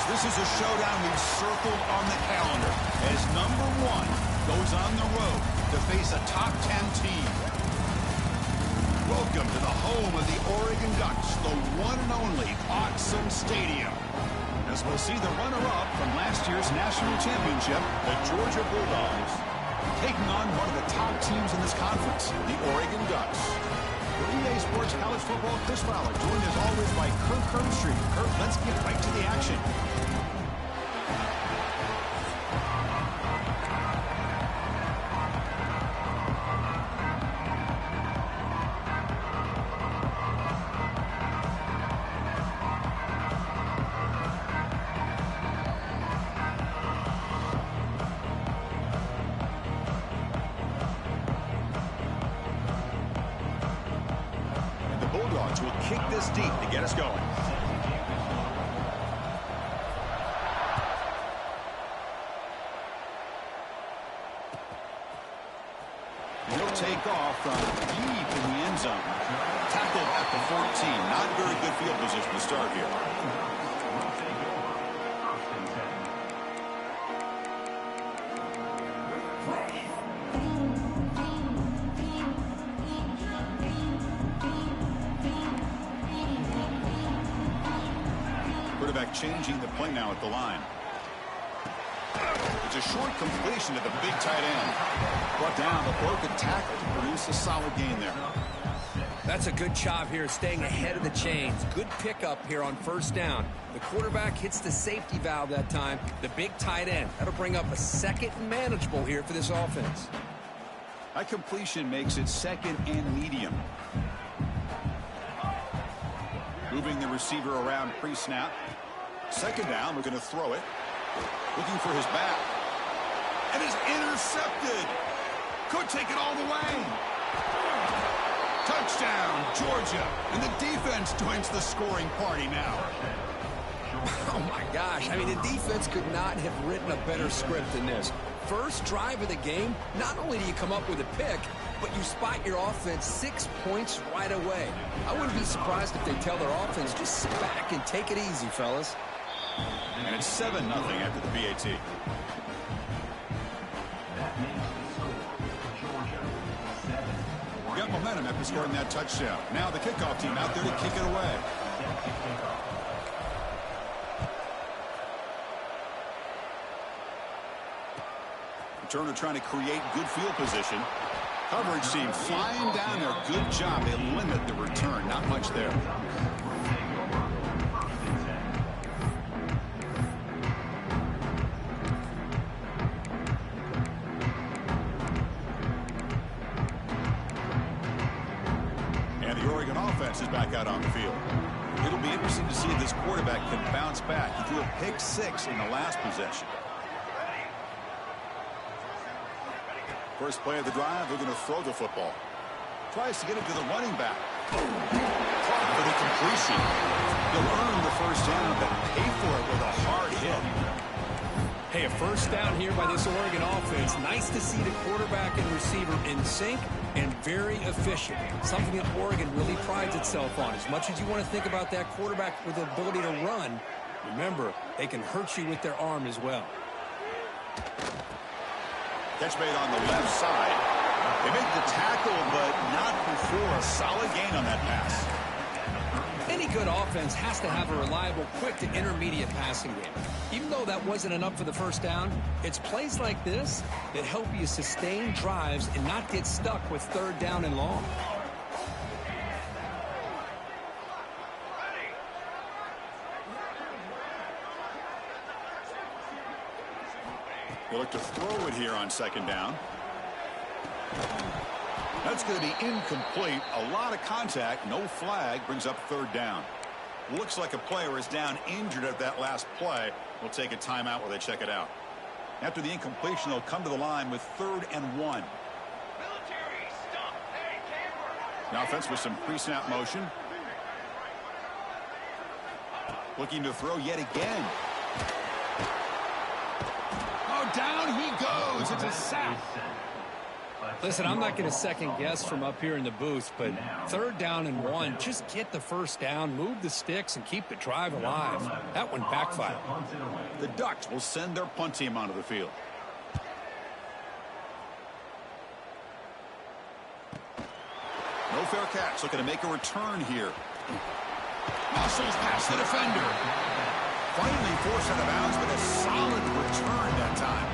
this is a showdown we've circled on the calendar as number 1 goes on the road to face a top 10 team. Welcome to the home of the Oregon Ducks, the one and only Autzen Stadium. As we'll see the runner-up from last year's national championship, the Georgia Bulldogs, taking on one of the top teams in this conference, the Oregon Ducks. For EA Sports College Football, Chris Fowler, joined as always by Kirk Herbstreit. Kirk, let's get right to the action. Bulldogs will kick this deep to get us going. He'll take off from deep in the end zone. Tackled at the 14. Not very good field position to start here. Quarterback changing the play now at the line. It's a short completion to the big tight end. Brought down, the broken tackle to produce a solid gain there. That's a good job here, staying ahead of the chains. Good pickup here on first down. The quarterback hits the safety valve that time. The big tight end. That'll bring up a second and manageable here for this offense. That completion makes it second and medium. Moving the receiver around pre-snap. Second down, we're going to throw it. Looking for his back. And is intercepted. Could take it all the way. Touchdown, Georgia. And the defense joins the scoring party now. Oh, my gosh. I mean, the defense could not have written a better script than this. First drive of the game, not only do you come up with a pick, but you spot your offense 6 points right away. I wouldn't be surprised if they tell their offense, just sit back and take it easy, fellas. And it's 7-0 after the PAT. Got momentum after scoring that touchdown. Now the kickoff team out there to kick it away. Returner trying to create good field position. Coverage team flying down there. Good job. They limit the return. Not much there. And the Oregon offense is back out on the field. It'll be interesting to see if this quarterback can bounce back. He threw a pick 6 in the last possession. First play of the drive, they're going to throw the football. Tries to get it to the running back. Caught for the completion. He'll earn the first down, but pay for it with a hard hit. Hey, a first down here by this Oregon offense. Nice to see the quarterback and receiver in sync and very efficient. Something that Oregon really prides itself on. As much as you want to think about that quarterback with the ability to run, remember, they can hurt you with their arm as well. Catch made on the left side. They make the tackle, but not before a solid gain on that pass. Any good offense has to have a reliable, quick to intermediate passing game. Even though that wasn't enough for the first down, it's plays like this that help you sustain drives and not get stuck with third down and long. They look to throw it here on second down. That's going to be incomplete. A lot of contact. No flag. Brings up third down. Looks like a player is down injured at that last play. We'll take a timeout while they check it out. After the incompletion, they'll come to the line with 3rd and 1. Now offense with some pre-snap motion. Looking to throw yet again. Oh, down he goes. It's a sack. Listen, I'm not going to second guess from up here in the booth, but 3rd down and 1, just get the first down, move the sticks, and keep the drive alive. That one backfired. The Ducks will send their punt team onto the field. No fair catch, looking to make a return here. Muscles past the defender. Finally forced out of bounds, but a solid return that time.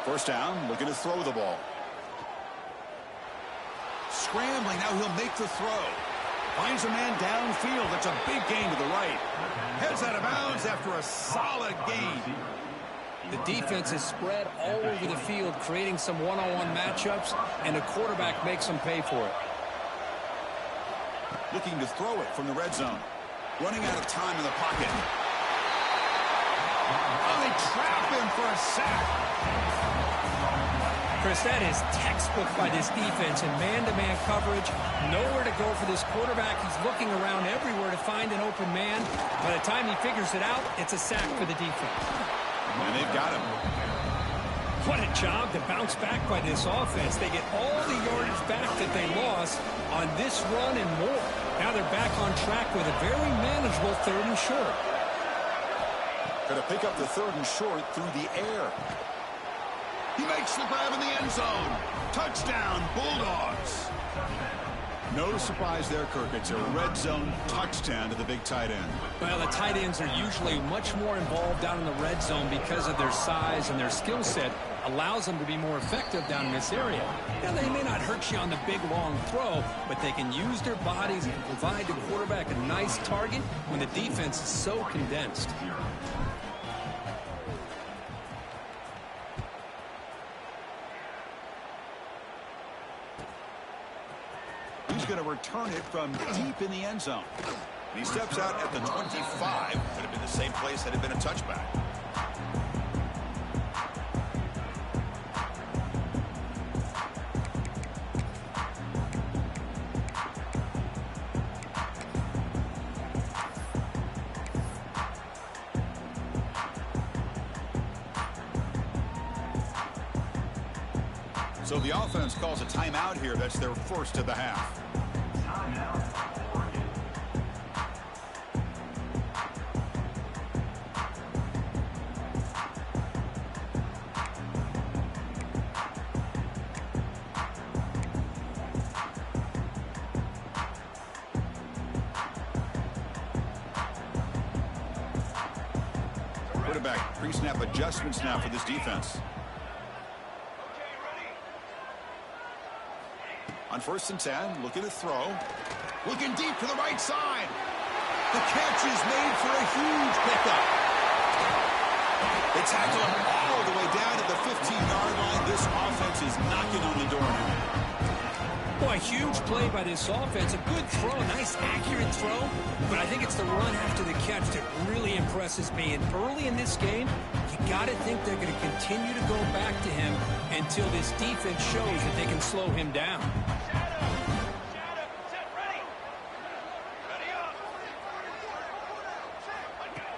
First down, looking to throw the ball. Scrambling, now he'll make the throw. Finds a man downfield. That's a big gain to the right. Heads out of bounds after a solid gain. The defense is spread all over the field, creating some one-on-one matchups, and the quarterback makes them pay for it. Looking to throw it from the red zone. Running out of time in the pocket. Oh, they trap him for a sack. Chris, that is textbook by this defense in man-to-man coverage. Nowhere to go for this quarterback. He's looking around everywhere to find an open man. By the time he figures it out, it's a sack for the defense. And they've got him. What a job to bounce back by this offense. They get all the yardage back that they lost on this run and more. Now they're back on track with a very manageable 3rd and short. Going to pick up the 3rd and short through the air. He makes the grab in the end zone. Touchdown, Bulldogs. No surprise there, Kirk. It's a red zone touchdown to the big tight end. Well, the tight ends are usually much more involved down in the red zone because of their size, and their skill set allows them to be more effective down in this area. Now, they may not hurt you on the big, long throw, but they can use their bodies and provide the quarterback a nice target when the defense is so condensed. He's going to return it from deep in the end zone. And he steps out at the 25. Could have been the same place had it been a touchback. So the offense calls a timeout here. That's their first of the half. Quarterback pre-snap adjustments now for this defense. On 1st and 10, looking to throw. Looking deep to the right side. The catch is made for a huge pickup. They tackle him all the way down to the 15-yard line. This offense is knocking on the door now. Boy, huge play by this offense. A good throw, nice accurate throw. But I think it's the run after the catch that really impresses me. And early in this game, you got to think they're going to continue to go back to him until this defense shows that they can slow him down.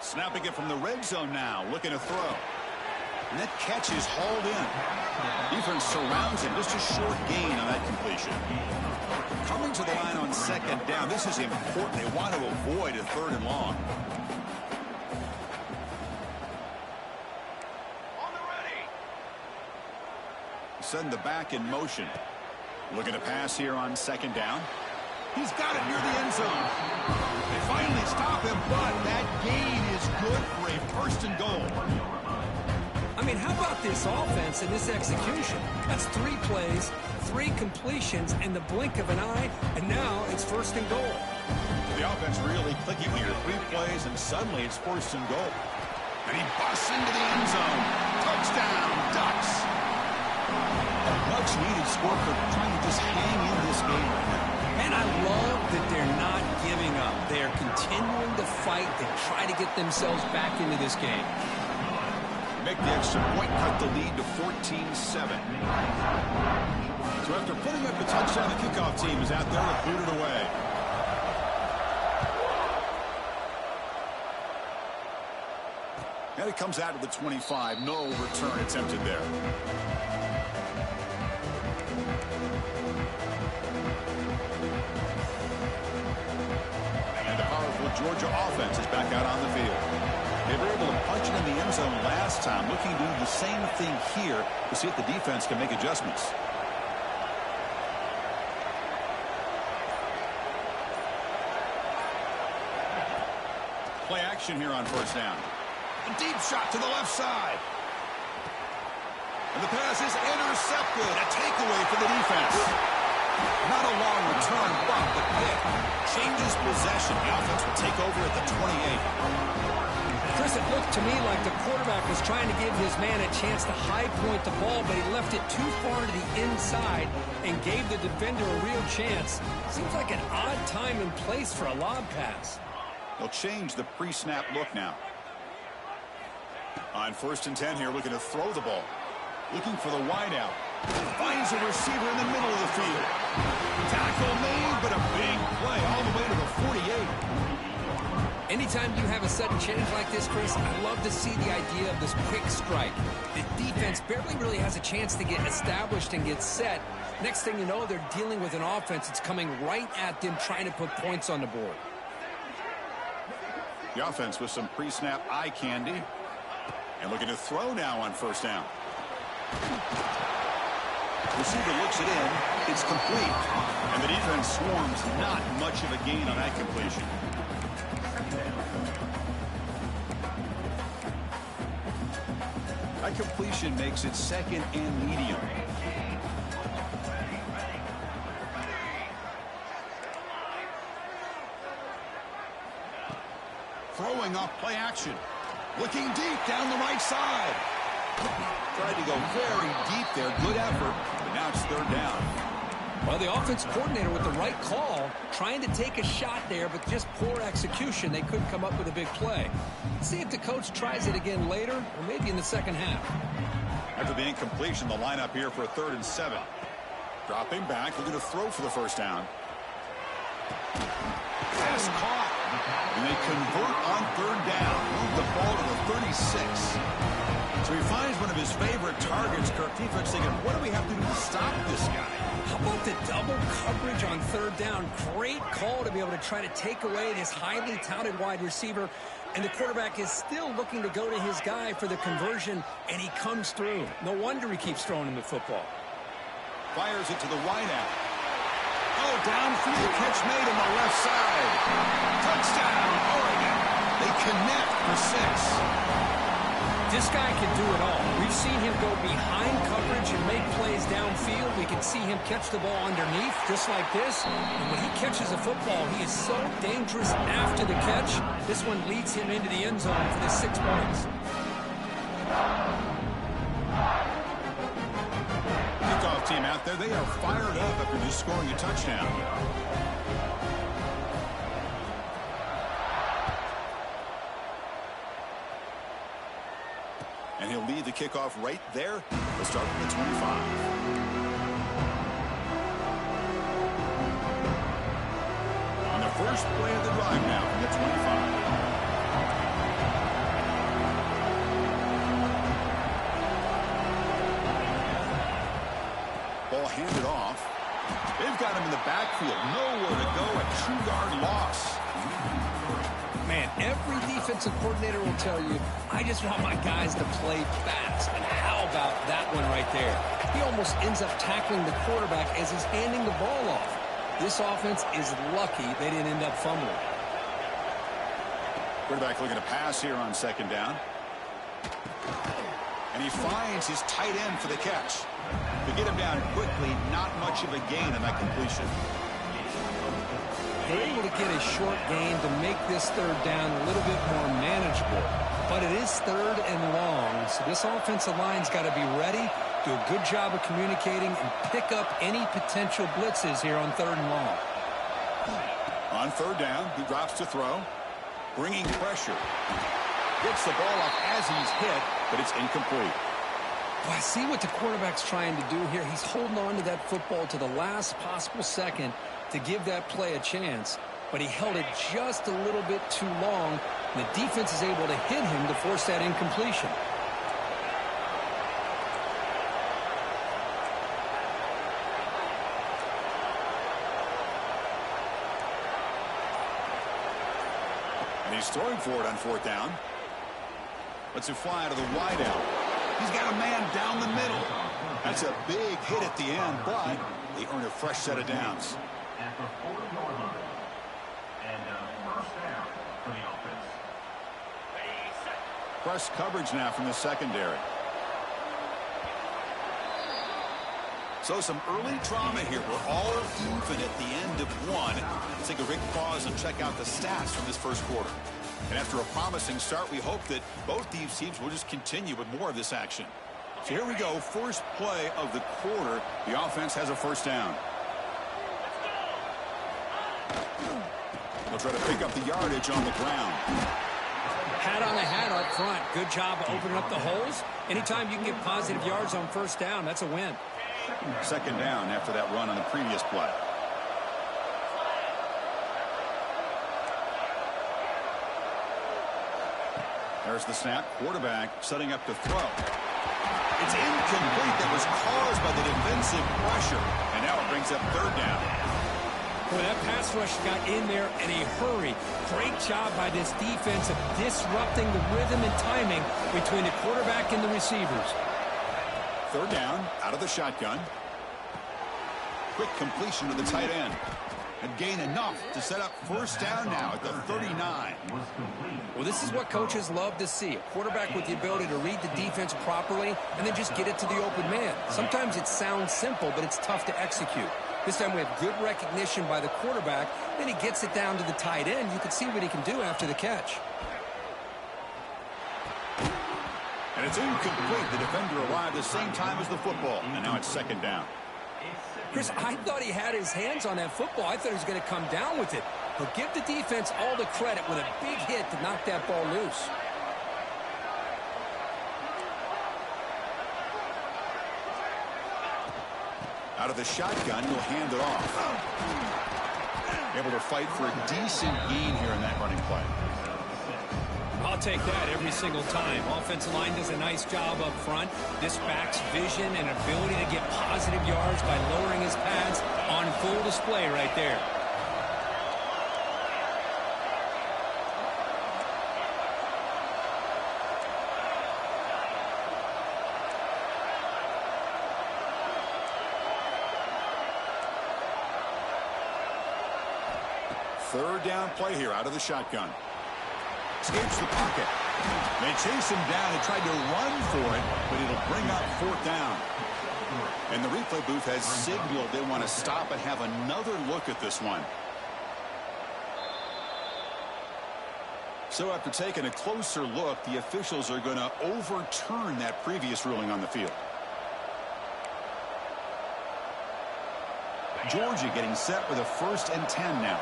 Snapping it from the red zone now, looking to throw. And that catch is hauled in. Defense surrounds him, just a short gain on that completion. Coming to the line on 2nd down, this is important. They want to avoid a 3rd and long. On the ready. Send the back in motion. Looking to pass here on 2nd down. He's got it near the end zone. They finally stop him, but that gain is good for a 1st and goal. I mean, how about this offense and this execution? That's 3 plays, 3 completions in the blink of an eye, and now it's 1st and goal. The offense really clicking here. 3 plays, and suddenly it's 1st and goal. And he busts into the end zone. Touchdown, Ducks. A much-needed score for trying to just hang in this game right now. And I love that they're not giving up. They are continuing to fight to try to get themselves back into this game. Make the extra point, cut the lead to 14-7. So after putting up the touchdown, the kickoff team is out there to boot it away. And it comes out to the 25. No return attempted there. And the powerful Georgia offense is back out on the field. They were able to punch it in the end zone last time, looking to do the same thing here to see if the defense can make adjustments. Play action here on first down. A deep shot to the left side. And the pass is intercepted. A takeaway for the defense. Not a long return, but the pick changes possession. The offense will take over at the 28. Chris, it looked to me like the quarterback was trying to give his man a chance to high point the ball, but he left it too far to the inside and gave the defender a real chance. Seems like an odd time and place for a lob pass. They'll change the pre-snap look now. On 1st and 10 here, looking to throw the ball. Looking for the wideout. Finds a receiver in the middle of the field. Tackle made, but a big play all the way to the 48. Anytime you have a sudden change like this, Chris, I love to see the idea of this quick strike. The defense barely really has a chance to get established and get set. Next thing you know, they're dealing with an offense that's coming right at them, trying to put points on the board. The offense with some pre-snap eye candy. And looking to throw now on 1st down. Receiver looks it in. It's complete. And the defense swarms. Not much of a gain on that completion. That completion makes it 2nd and medium. Throwing off play action. Looking deep down the right side. Tried to go very deep there. Good effort. But now it's 3rd down. Well, the offense coordinator with the right call, trying to take a shot there, but just poor execution. They couldn't come up with a big play. Let's see if the coach tries it again later, or maybe in the second half. After the incompletion, the lineup here for a 3rd and 7. Dropping back, looking to throw for the 1st down. Pass caught. And they convert on 3rd down. Move the ball to the 36. So he finds one of his favorite targets. Kirk defense thinking, what do we have to do to stop this guy? How about the double coverage on 3rd down? Great call to be able to try to take away this highly touted wide receiver. And the quarterback is still looking to go to his guy for the conversion, and he comes through. No wonder he keeps throwing him the football. Fires it to the wideout. Oh, downfield catch made on the left side. Touchdown, Oregon. They connect for 6. This guy can do it all. We've seen him go behind coverage and make plays downfield. We can see him catch the ball underneath, just like this. And when he catches a football, he is so dangerous after the catch. This one leads him into the end zone for the 6 points. Kickoff team out there, they are fired up after just scoring a touchdown. And he'll lead the kickoff right there. We'll start from the 25. On the first play of the drive now from the 25. Ball handed off. They've got him in the backfield. Nowhere to go. A 2-yard loss. Man, every defensive coordinator will tell you, I just want my guys to play fast. And how about that one right there? He almost ends up tackling the quarterback as he's handing the ball off. This offense is lucky they didn't end up fumbling. Quarterback looking to pass here on 2nd down. And he finds his tight end for the catch. To get him down quickly, not much of a gain on that completion. They're able to get a short gain to make this 3rd down a little bit more manageable. But it is 3rd and long, so this offensive line's got to be ready, do a good job of communicating, and pick up any potential blitzes here on 3rd and long. On 3rd down, he drops to throw. Bringing pressure. Gets the ball up as he's hit. but it's incomplete. Well, I see what the quarterback's trying to do here. He's holding on to that football to the last possible second to give that play a chance, but he held it just a little bit too long, and the defense is able to hit him to force that incompletion. And he's throwing for it on fourth down. Lets it fly out of the wideout. He's got a man down the middle. That's a big hit at the end, but they earn a fresh set of downs. At the 4-yard line. And first down for the offense. Press coverage now from the secondary. So some early drama here. We're all even at the end of one. Let's take a quick pause and check out the stats from this first quarter. And after a promising start, we hope that both these teams will just continue with more of this action. So here we go. First play of the quarter. The offense has a first down. They'll try to pick up the yardage on the ground. Hat on the hat up front. Good job of opening up the holes. Anytime you can get positive yards on first down, that's a win. Second down after that run on the previous play. There's the snap. Quarterback setting up to throw. It's incomplete. That was caused by the defensive pressure. And now it brings up third down. Boy, that pass rush got in there in a hurry. Great job by this defense of disrupting the rhythm and timing between the quarterback and the receivers. Third down, out of the shotgun. Quick completion to the tight end. And gain enough to set up first down now at the 39. Well, this is what coaches love to see. A quarterback with the ability to read the defense properly and then just get it to the open man. Sometimes it sounds simple, but it's tough to execute. This time we have good recognition by the quarterback. Then he gets it down to the tight end. You can see what he can do after the catch. And it's incomplete. The defender arrived the same time as the football. And now it's second down. Chris, I thought he had his hands on that football. I thought he was going to come down with it. But give the defense all the credit with a big hit to knock that ball loose. Out of the shotgun, he'll hand it off. Able to fight for a decent gain here in that running play. I'll take that every single time. Offensive line does a nice job up front. This back's vision and ability to get positive yards by lowering his pads on full display right there. Third down play here out of the shotgun. Escapes the pocket. They chase him down and tried to run for it, but it'll bring up fourth down. And the replay booth has signaled they want to stop and have another look at this one. So after taking a closer look, the officials are going to overturn that previous ruling on the field. Georgia getting set with a 1st and 10 now.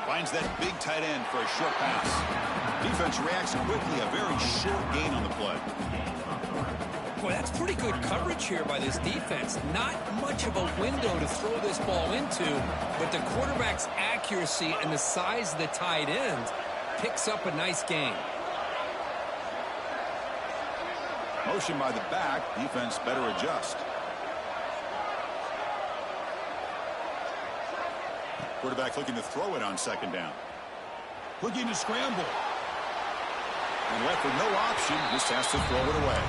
Finds that big tight end for a short pass. Defense reacts quickly. A very short gain on the play. Boy, that's pretty good coverage here by this defense. Not much of a window to throw this ball into, but the quarterback's accuracy and the size of the tight end picks up a nice gain. Motion by the back. Defense better adjust. Quarterback looking to throw it on second down. Looking to scramble. And left with no option, just has to throw it away.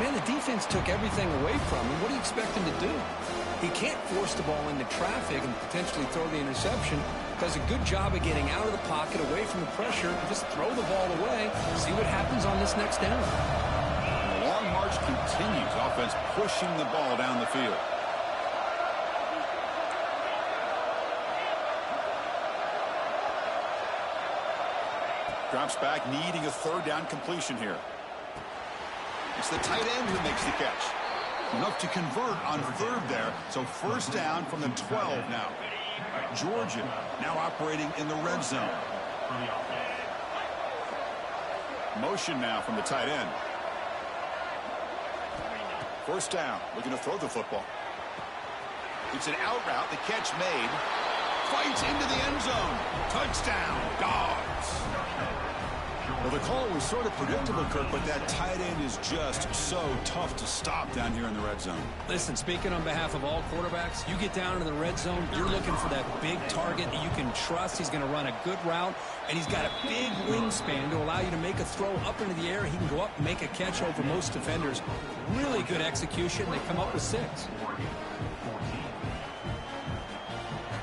Man, the defense took everything away from him. What do you expect him to do? He can't force the ball into traffic and potentially throw the interception. Does a good job of getting out of the pocket, away from the pressure, and just throw the ball away. See what happens on this next down. And the long march continues. Offense pushing the ball down the field. Drops back, needing a third down completion here. It's the tight end who makes the catch. Enough to convert on third there. So first down from the 12 now. Georgia now operating in the red zone. Motion now from the tight end. First down, looking to throw the football. It's an out route, the catch made. Fights into the end zone. Touchdown, Dogs. Well, the call was sort of predictable, Kirk, but that tight end is just so tough to stop down here in the red zone. Listen, speaking on behalf of all quarterbacks, you get down into the red zone, you're looking for that big target that you can trust. He's going to run a good route, and he's got a big wingspan to allow you to make a throw up into the air. He can go up and make a catch over most defenders. Really good execution. They come up with 6.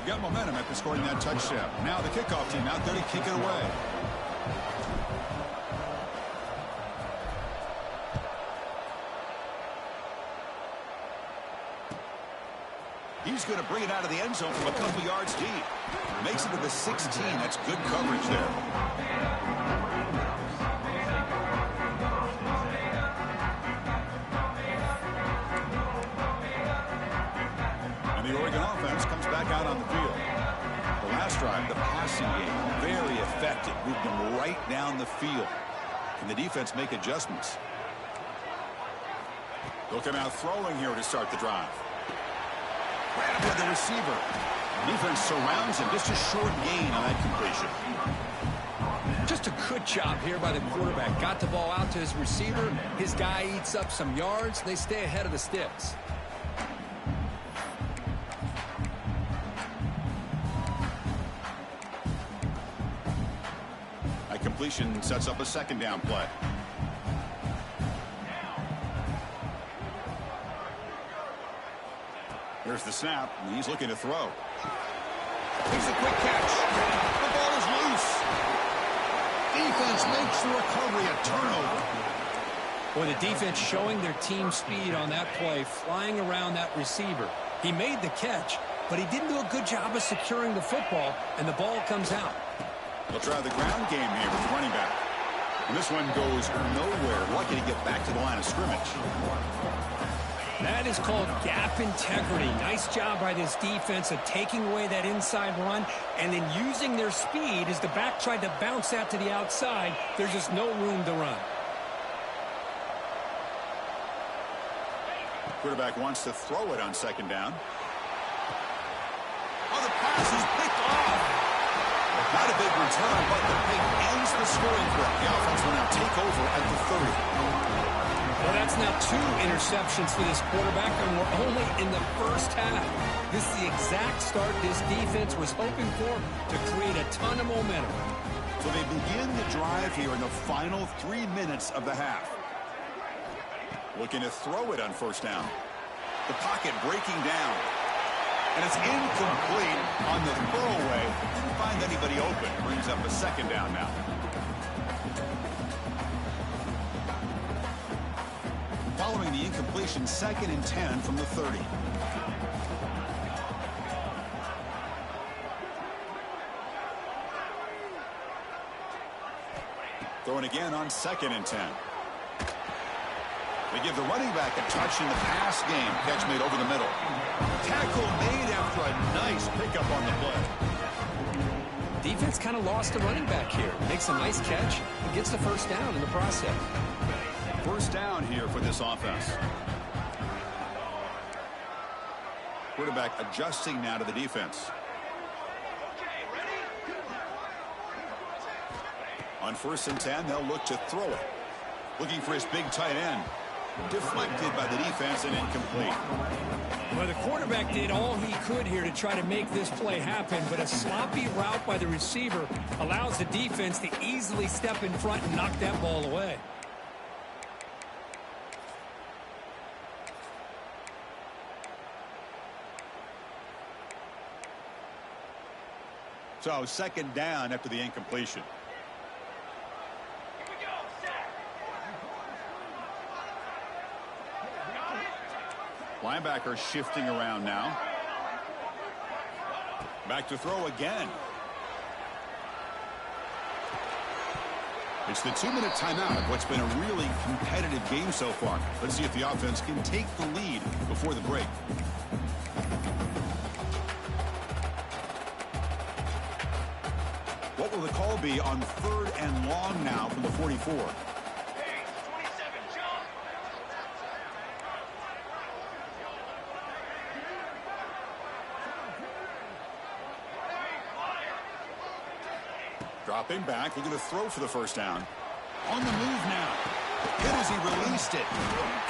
Got momentum after scoring that touchdown. Now the kickoff team out there to kick it away. He's going to bring it out of the end zone from a couple yards deep. Makes it to the 16. That's good coverage there. And the Oregon offense comes back out on the field. The last drive, the passing game, very effective. Moved them right down the field. Can the defense make adjustments? They'll come out throwing here to start the drive. Grabbed by the receiver. Defense surrounds him. Just a short gain on that completion. Just a good job here by the quarterback. Got the ball out to his receiver. His guy eats up some yards. They stay ahead of the sticks. That completion sets up a second down play. Here's the snap, and he's looking to throw. He's a quick catch. The ball is loose. Defense makes the recovery a turnover. Boy, the defense showing their team speed on that play, flying around that receiver. He made the catch, but he didn't do a good job of securing the football, and the ball comes out. They'll try the ground game here with the running back. And this one goes nowhere. Lucky to get back to the line of scrimmage. That is called gap integrity. Nice job by this defense of taking away that inside run and then using their speed as the back tried to bounce that to the outside. There's just no room to run. Quarterback wants to throw it on second down. Oh, the pass is picked off. Not a big return, but the pick ends the scoring threat. The offense will now take over at the 30. Well, that's now 2 interceptions for this quarterback, and we're only in the first half. This is the exact start this defense was hoping for to create a ton of momentum. So they begin the drive here in the final 3 minutes of the half. Looking to throw it on first down. The pocket breaking down. And it's incomplete on the throwaway. Didn't find anybody open. Brings up a second down now. Following the incompletion, 2nd and 10 from the 30. Throwing again on 2nd and 10. They give the running back a touch in the pass game. Catch made over the middle. Tackle made after a nice pickup on the play. Defense kind of lost the running back here. Makes a nice catch and gets the first down in the process. First down here for this offense. Quarterback adjusting now to the defense. On 1st and 10, they'll look to throw it. Looking for his big tight end. Deflected by the defense and incomplete. Well, the quarterback did all he could here to try to make this play happen, but a sloppy route by the receiver allows the defense to easily step in front and knock that ball away. So 2nd down after the incompletion. Linebacker shifting around now. Back to throw again. It's the 2-minute timeout of what's been a really competitive game so far. Let's see if the offense can take the lead before the break. call be on 3rd and long now from the 44? Dropping back, looking to throw for the first down. On the move now. Hit as he released it.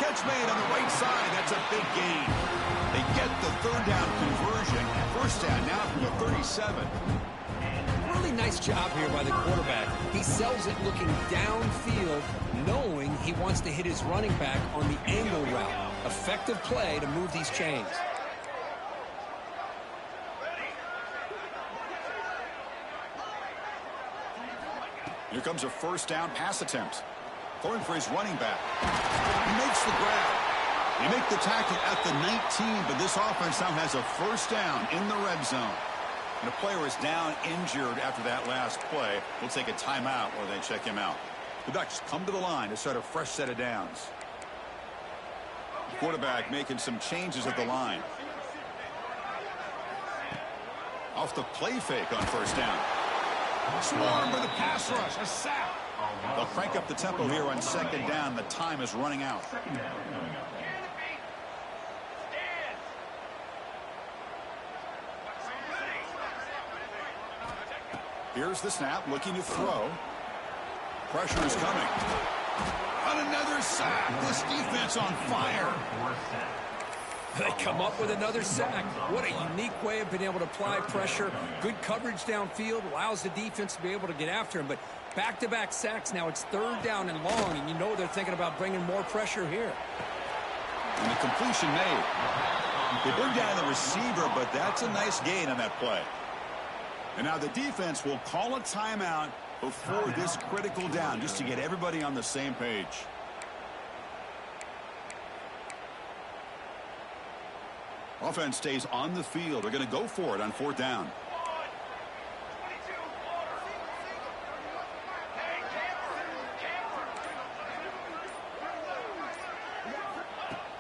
Catch made on the right side. That's a big gain. They get the 3rd down conversion. First down now from the 37. Really nice job here by the quarterback. He sells it looking downfield, knowing he wants to hit his running back on the angle route. Effective play to move these chains. Here comes a first down pass attempt. Throwing for his running back. He makes the grab. They make the tackle at the 19, but this offense now has a first down in the red zone. And a player is down injured after that last play. We'll take a timeout while they check him out. The Ducks come to the line to start a fresh set of downs. The quarterback making some changes at the line. Off the play fake on first down. Swarmed by the pass rush. A sack. They'll crank up the tempo here on 2nd down. The time is running out. Here's the snap, looking to throw. Pressure is coming. On another sack. This defense on fire. They come up with another sack. What a unique way of being able to apply pressure. Good coverage downfield, allows the defense to be able to get after him. But back-to-back sacks, now it's 3rd down and long, and you know they're thinking about bringing more pressure here. And the completion made. They bring down the receiver, but that's a nice gain on that play. And now the defense will call a timeout before this critical down, just to get everybody on the same page. Offense stays on the field. They're going to go for it on 4th down.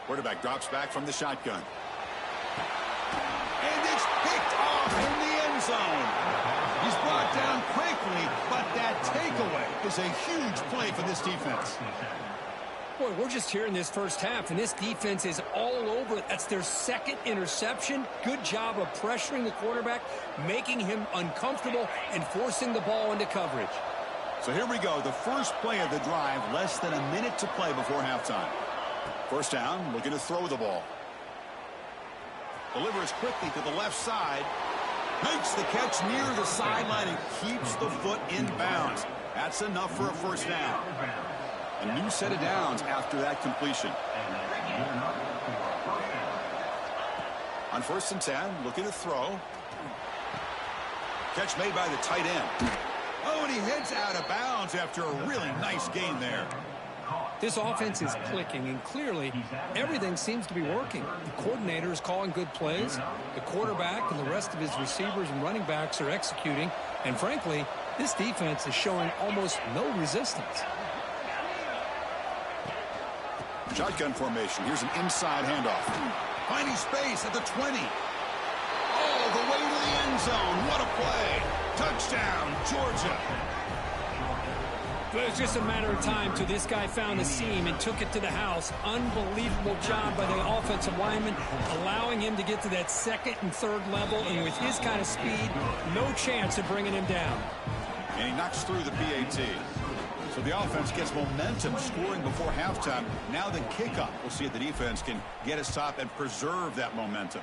Quarterback drops back from the shotgun. And it's picked off in the end zone. He's brought down quickly, but that takeaway is a huge play for this defense. Boy, we're just here in this first half, and this defense is all over it. That's their 2nd interception. Good job of pressuring the quarterback, making him uncomfortable, and forcing the ball into coverage. So here we go, the first play of the drive, less than a minute to play before halftime. First down, looking to throw the ball. Delivers quickly to the left side. Makes the catch near the sideline and keeps the foot in bounds. That's enough for a first down. A new set of downs after that completion. On 1st and 10, looking to throw. Catch made by the tight end. Oh, and he heads out of bounds after a really nice gain there. This offense is clicking, and clearly everything seems to be working. The coordinator is calling good plays. The quarterback and the rest of his receivers and running backs are executing. And frankly, this defense is showing almost no resistance. Shotgun formation. Here's an inside handoff. Finding space at the 20. All the way to the end zone. What a play. Touchdown, Georgia. It was just a matter of time till this guy found the seam and took it to the house. Unbelievable job by the offensive lineman, allowing him to get to that 2nd and 3rd level. And with his kind of speed, no chance of bringing him down. And he knocks through the PAT. So the offense gets momentum, scoring before halftime. Now the kickoff. We'll see if the defense can get a stop and preserve that momentum.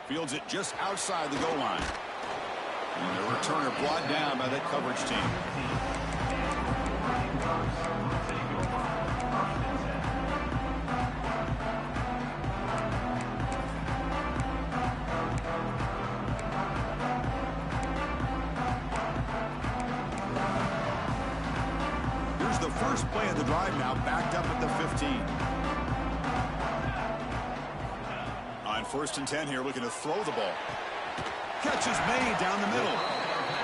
Fields it just outside the goal line. And the returner brought down by that coverage team. Here's the first play of the drive now, backed up at the 15. On 1st and 10 here, looking to throw the ball. Catch is made down the middle.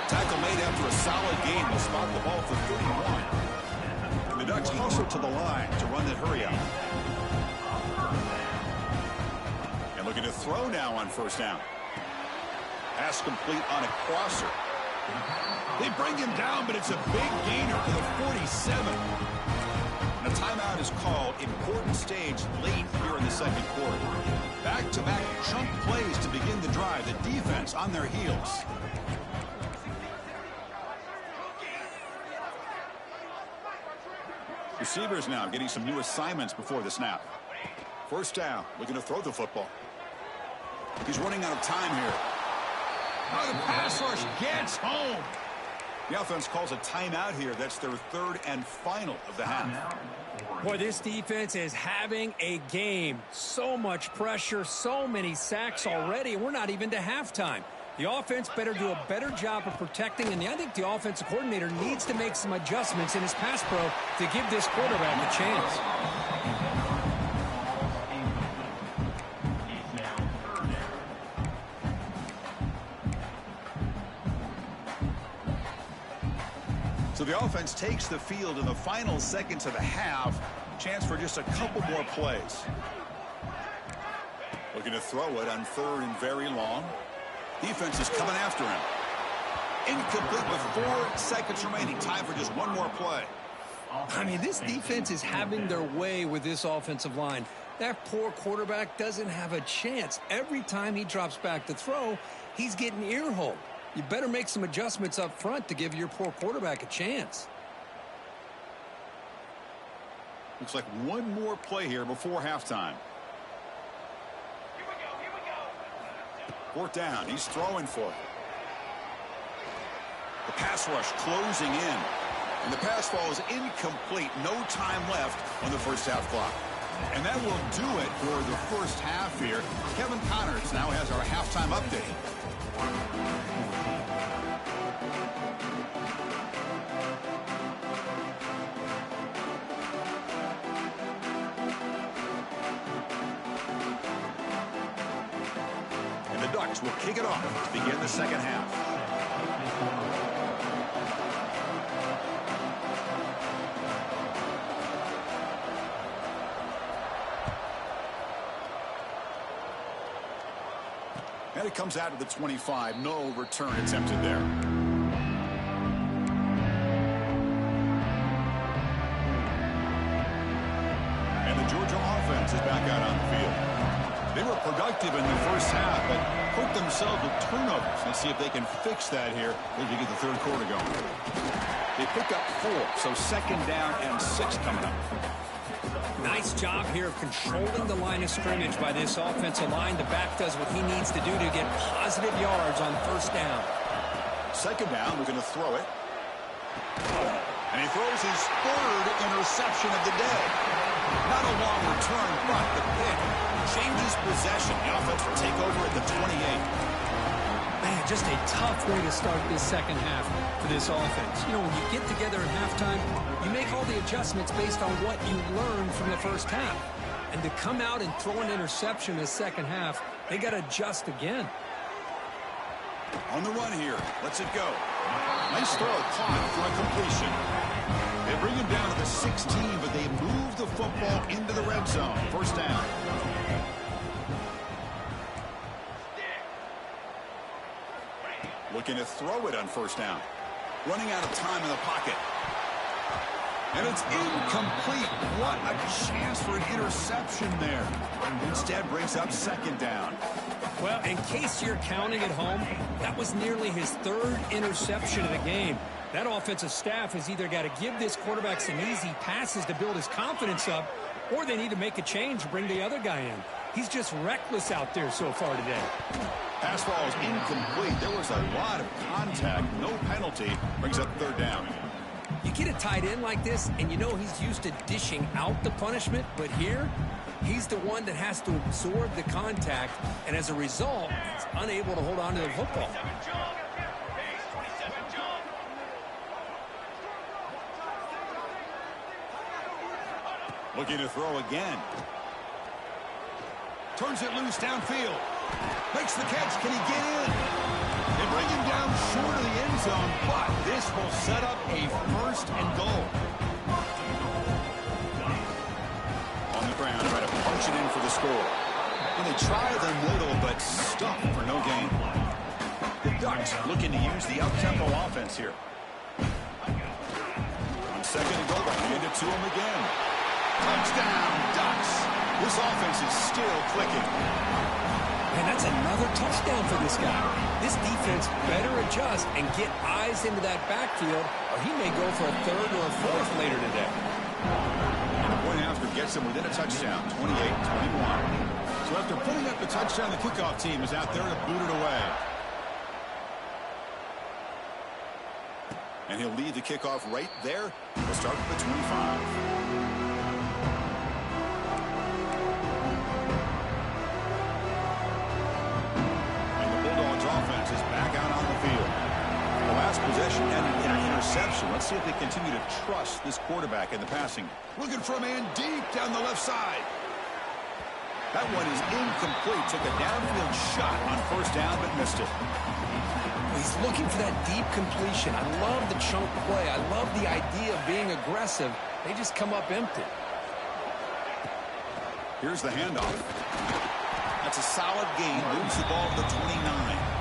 Tackle made after a solid gain. Will spot the ball for 31. The Ducks hustle to the line to run that hurry out. And looking to throw now on 1st down. Pass complete on a crosser. They bring him down, but it's a big gainer to the 47. And a timeout is called. Important stage late here in the second quarter. Back-to-back chunk plays to begin the drive. The defense on their heels. Receivers now getting some new assignments before the snap. First down, looking to throw the football. He's running out of time here. Oh, the pass rush gets home. The offense calls a timeout here. That's their third and final of the half. Boy, this defense is having a game. So much pressure, so many sacks already. We're not even to halftime. The offense better do a better job of protecting, and I think the offensive coordinator needs to make some adjustments in his pass pro to give this quarterback a chance. So the offense takes the field in the final seconds of the half. Chance for just a couple more plays. Looking to throw it on third and very long. Defense is coming after him. Incomplete with 4 seconds remaining. Time for just one more play. I mean, this defense is having their way with this offensive line. That poor quarterback doesn't have a chance. Every time he drops back to throw, he's getting ear-holed. You better make some adjustments up front to give your poor quarterback a chance. Looks like one more play here before halftime. Fourth down. He's throwing for it. The pass rush closing in. And the pass fall is incomplete. No time left on the first half clock. And that will do it for the first half here. Kevin Connors now has our halftime update. And the Ducks will kick it off to begin the second half. And it comes out of the 25. No return attempted there. And the Georgia offense is back out on the field. They were productive in the first half, but hurt themselves with turnovers. Let's see if they can fix that here as we get the third quarter going. They pick up 4, so second down and 6 coming up. Nice job here of controlling the line of scrimmage by this offensive line. The back does what he needs to do to get positive yards on first down. Second down, we're going to throw it. And he throws his third interception of the day. Not a long return, but the pick changes possession. The offense will take over at the 28. Man, just a tough way to start this second half for this offense. You know, when you get together at halftime, you make all the adjustments based on what you learned from the first half. And to come out and throw an interception in the second half, they got to adjust again. On the run here. Lets it go. Nice throw. Caught for a completion. They bring him down to the 16, but they move the football into the red zone. First down. Looking to throw it on first down. Running out of time in the pocket. And it's incomplete. What a chance for an interception there. Instead brings up second down. Well, in case you're counting at home, that was nearly his third interception of the game. That offensive staff has either got to give this quarterback some easy passes to build his confidence up, or they need to make a change and bring the other guy in. He's just reckless out there so far today. Pass ball is incomplete. There was a lot of contact. No penalty. Brings up third down. You get a tight end like this, and you know he's used to dishing out the punishment, but here, he's the one that has to absorb the contact, and as a result, he's unable to hold on to the football. Looking to throw again. Turns it loose downfield. Makes the catch. Can he get in? They bring him down short of the end zone, but this will set up a first and goal. On the ground, try to punch it in for the score. And they try the middle, but stuck for no gain. Ducks looking to use the up-tempo offense here. On second and goal, hand it to him again. Touchdown, Ducks. This offense is still clicking. And that's another touchdown for this guy. This defense better adjust and get eyes into that backfield, or he may go for a third or a fourth later today. And the point after gets him within a touchdown, 28-21. So after putting up the touchdown, the kickoff team is out there to boot it away. And he'll lead the kickoff right there. We'll start with the 25. Offense is back out on the field. The last possession ended in an interception. Let's see if they continue to trust this quarterback in the passing. Looking for a man deep down the left side. That one is incomplete. Took a downfield shot on first down, but missed it. He's looking for that deep completion. I love the chunk play. I love the idea of being aggressive. They just come up empty. Here's the handoff. That's a solid gain. Moves the ball to the 29.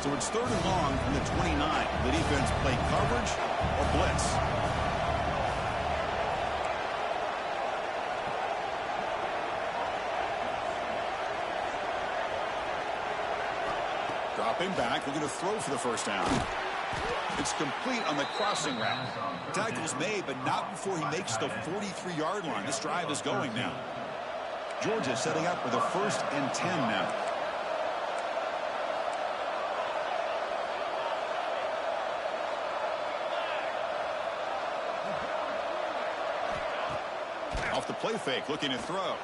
So it's third and long from the 29. The defense play coverage or blitz. Dropping back, looking to throw for the first down. It's complete on the crossing route. Tackle's made, but not before he makes the 43-yard line. This drive is going now. Georgia setting up with a 1st and 10 now. Off the play fake, looking to throw.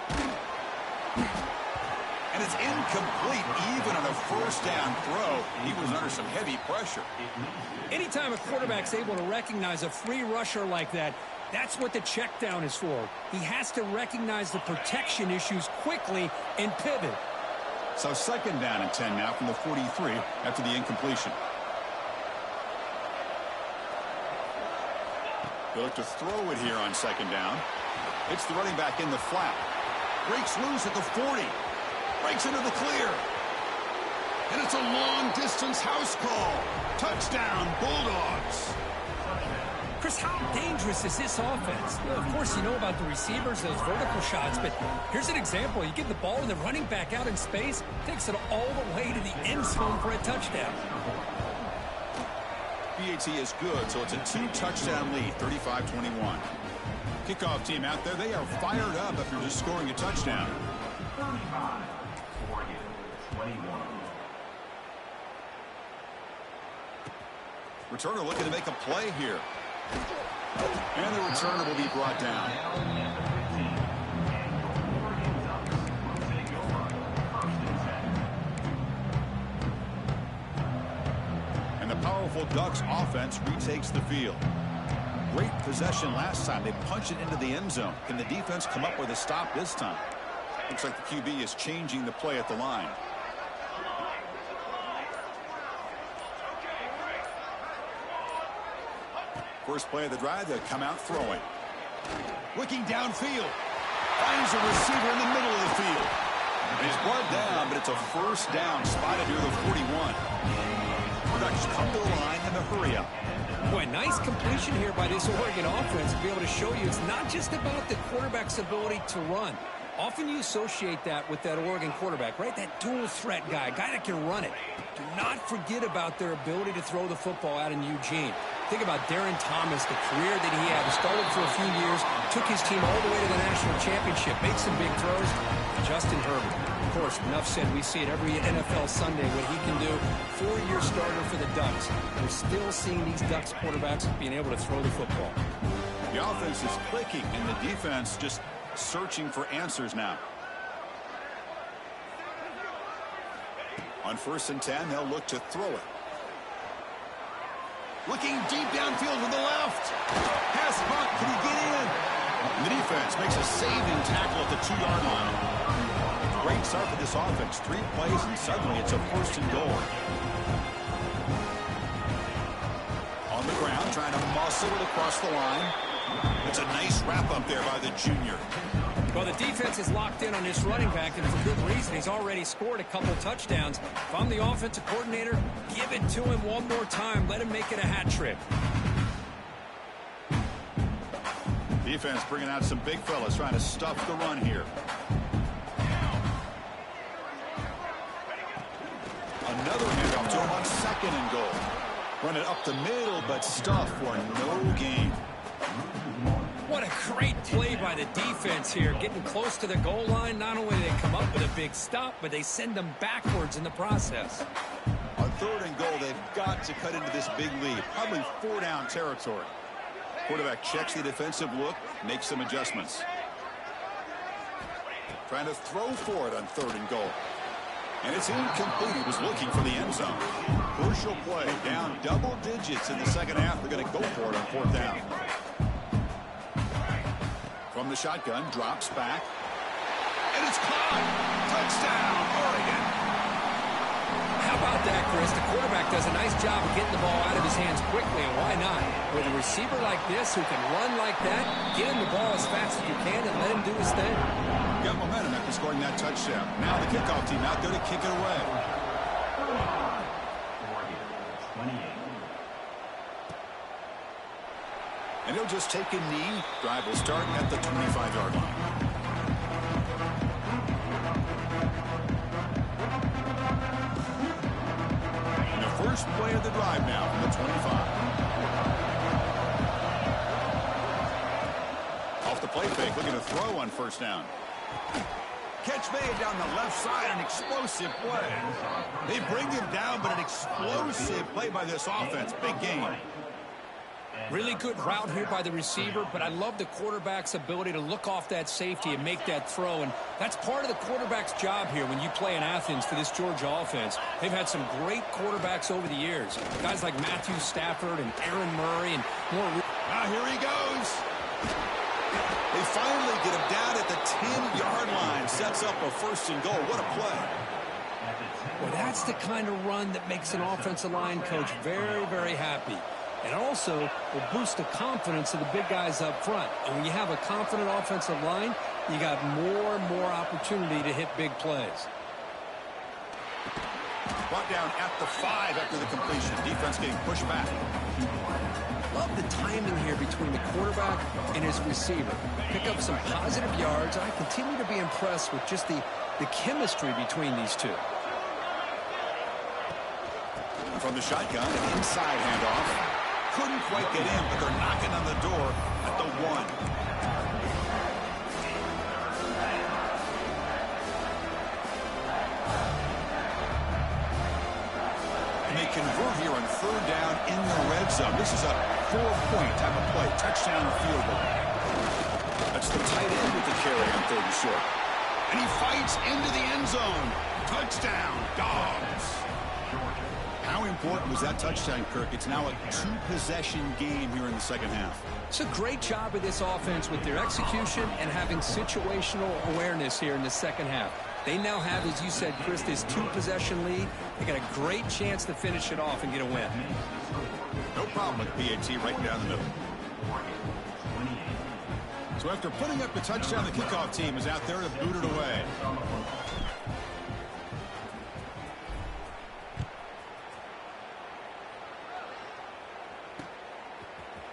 And it's incomplete, even on a first down throw. He was under some heavy pressure. Anytime a quarterback's able to recognize a free rusher like that, that's what the check down is for. He has to recognize the protection issues quickly and pivot. So second down and 10 now from the 43 after the incompletion. They look to throw it here on second down. It's the running back in the flat. Breaks loose at the 40. Breaks into the clear. And it's a long-distance house call. Touchdown, Bulldogs. Chris, how dangerous is this offense? Well, of course, you know about the receivers, those vertical shots, but here's an example. You get the ball and the running back out in space, takes it all the way to the end zone for a touchdown. PAT is good, so it's a 2-touchdown lead, 35-21. Kickoff team out there, they are fired up after just scoring a touchdown. 35, Oregon, 21. Returner looking to make a play here. And the returner will be brought down. And the powerful Ducks offense retakes the field. Great possession last time. They punch it into the end zone. Can the defense come up with a stop this time? Looks like the QB is changing the play at the line. First play of the drive, they'll come out throwing. Looking downfield. Finds a receiver in the middle of the field. And he's brought down, but it's a first down spotted near the 41. Ducks come to the line in the hurry up. Boy, nice completion here by this Oregon offense to be able to show you it's not just about the quarterback's ability to run. Often you associate that with that Oregon quarterback, right? That dual threat guy, a guy that can run it. Do not forget about their ability to throw the football out in Eugene. Think about Darren Thomas, the career that he had. He started for a few years, took his team all the way to the national championship, made some big throws. Justin Herbert. Of course, enough said, we see it every NFL Sunday what he can do. 4-year starter for the Ducks. We're still seeing these Ducks quarterbacks being able to throw the football. The offense is clicking, and the defense just searching for answers now. On 1st and 10, they'll look to throw it. Looking deep downfield to the left. Pass buck, can he get in? And the defense makes a saving tackle at the 2-yard line. Great start for this offense. 3 plays, and suddenly it's a 1st and goal. On the ground, trying to muscle it across the line. It's a nice wrap-up there by the junior. Well, the defense is locked in on this running back, and for good reason. He's already scored a couple touchdowns. If I'm the offensive coordinator, give it to him one more time. Let him make it a hat trick. Defense bringing out some big fellas trying to stuff the run here. Another handoff to him on 2nd and goal. Run it up the middle, but stuff for no gain. What a great play by the defense here. Getting close to the goal line, not only do they come up with a big stop, but they send them backwards in the process. On 3rd and goal, they've got to cut into this big lead. Probably 4-down territory. Quarterback checks the defensive look, makes some adjustments. Trying to throw for it on 3rd and goal. And it's incomplete. He was looking for the end zone. Crucial play. Down double digits in the second half. They're going to go for it on 4th down. From the shotgun, drops back. And it's caught. Touchdown, Oregon. How about that, Chris? The quarterback does a nice job of getting the ball out of his hands quickly, and why not? With a receiver like this who can run like that, get him the ball as fast as you can and let him do his thing. Got momentum after scoring that touchdown. Now the kickoff team out there to kick it away. And he'll just take a knee. Drive will start at the 25-yard line. And the first play of the drive now from the 25. Off the play fake, looking to throw on 1st down. Catch made down the left side, an explosive play. They bring him down, but an explosive play by this offense. Big game. Really good route here by the receiver, but I love the quarterback's ability to look off that safety and make that throw, and that's part of the quarterback's job here when you play in Athens for this Georgia offense. They've had some great quarterbacks over the years, guys like Matthew Stafford and Aaron Murray and more. Now here he goes. They finally get him down at the 10-yard line. Sets up a 1st and goal. What a play. Well, that's the kind of run that makes an offensive line coach very, very happy. And also will boost the confidence of the big guys up front. And when you have a confident offensive line, you got more and more opportunity to hit big plays. Brought down at the 5 after the completion. Defense getting pushed back. Love the timing here between the quarterback and his receiver. Pick up some positive yards. I continue to be impressed with just the chemistry between these two. From the shotgun, an inside handoff. Couldn't quite get in, but they're knocking on the door at the 1. And they convert here on 3rd down in the red zone. This is a 4-point type of play. Touchdown or field goal. That's the tight end with the carry on 3rd and short. And he fights into the end zone. Touchdown, Dogs. How important was that touchdown, Kirk? It's now a 2-possession game here in the second half. It's a great job of this offense with their execution and having situational awareness here in the second half. They now have, as you said, Chris, this 2-possession lead. They got a great chance to finish it off and get a win. No problem with PAT right down the middle. So after putting up the touchdown, the kickoff team is out there to boot it away.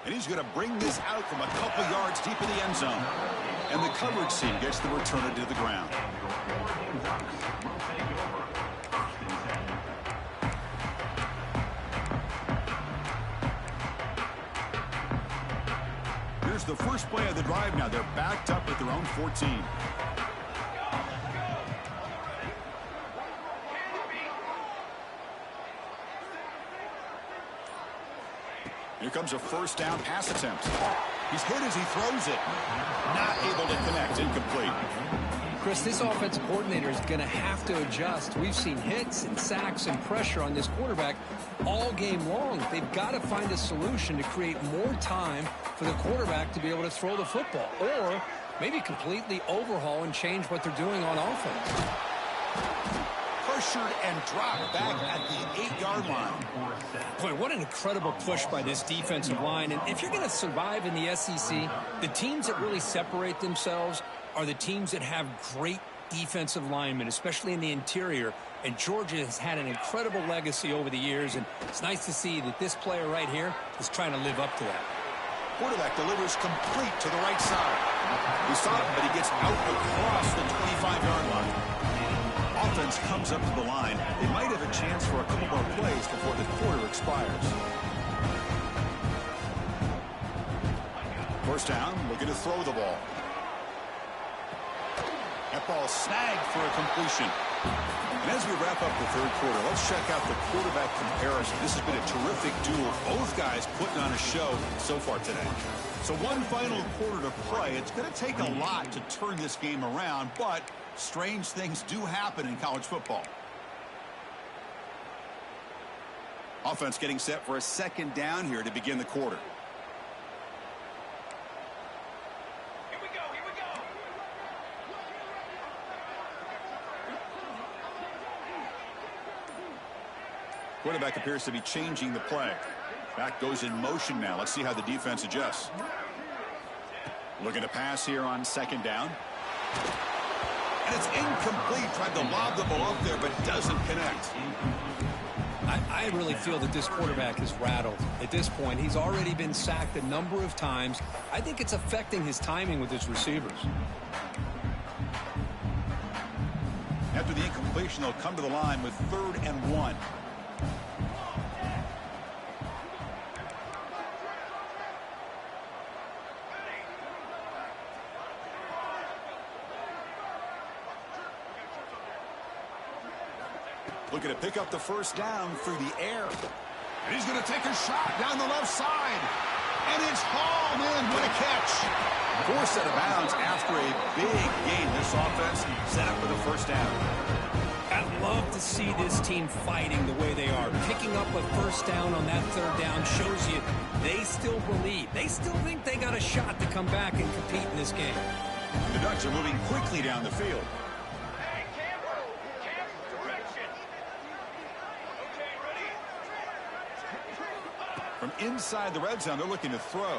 And he's going to bring this out from a couple yards deep in the end zone. And the coverage team gets the returner to the ground. Here's the first play of the drive now. They're backed up at their own 14. Here comes a 1st down pass attempt. He's hit as he throws it. Not able to connect. Incomplete. Chris, this offensive coordinator is going to have to adjust. We've seen hits and sacks and pressure on this quarterback all game long. They've got to find a solution to create more time for the quarterback to be able to throw the football, or maybe completely overhaul and change what they're doing on offense. pressured and dropped back at the 8-yard line. Boy, what an incredible push by this defensive line. And if you're going to survive in the SEC, the teams that really separate themselves are the teams that have great defensive linemen, especially in the interior. And Georgia has had an incredible legacy over the years, and it's nice to see that this player right here is trying to live up to that. Quarterback delivers complete to the right side. We saw it, but he gets out across the 25-yard line. Offense comes up to the line. They might have a chance for a couple more plays before the quarter expires. First down, looking to throw the ball. That ball snagged for a completion. And as we wrap up the third quarter, let's check out the quarterback comparison. This has been a terrific duel. Both guys putting on a show so far today. So one final quarter to play. It's going to take a lot to turn this game around, but strange things do happen in college football. Offense getting set for a second down here to begin the quarter. Quarterback appears to be changing the play. Back goes in motion now. Let's see how the defense adjusts. Looking to pass here on second down. And it's incomplete. Tried to lob the ball up there, but doesn't connect. I really feel that this quarterback is rattled. At this point, he's already been sacked a number of times. I think it's affecting his timing with his receivers. After the incompletion, they'll come to the line with 3rd and 1. Looking to pick up the first down through the air. And he's going to take a shot down the left side. And it's hauled in. What a catch. Forced out of bounds after a big gain. This offense set up for the first down. I'd love to see this team fighting the way they are. Picking up a first down on that 3rd down shows you they still believe. They still think they got a shot to come back and compete in this game. The Ducks are moving quickly down the field. From inside the red zone, they're looking to throw.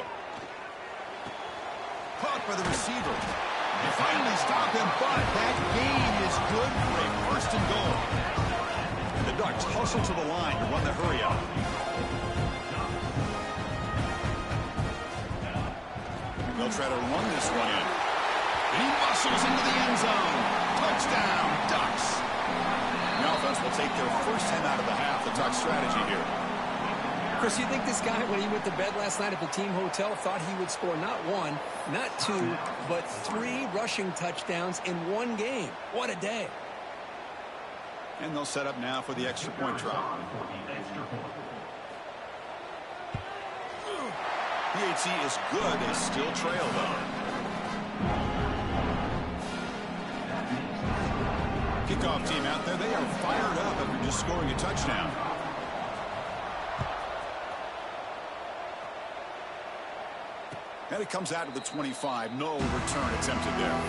Caught by the receiver. They finally stop him, but that gain is good for a 1st and goal. And the Ducks hustle to the line to run the hurry out. They'll try to run this one in. And he muscles into the end zone. Touchdown, Ducks. The offense will take their first 10 out of the half. The Ducks strategy here. Chris, you think this guy, when he went to bed last night at the team hotel, thought he would score not 1, not 2, but 3 rushing touchdowns in one game? What a day. And they'll set up now for the extra point try. PAT is good. They still trail, though. Kickoff team out there. They are fired up after just scoring a touchdown. And it comes out to the 25. No return attempted there.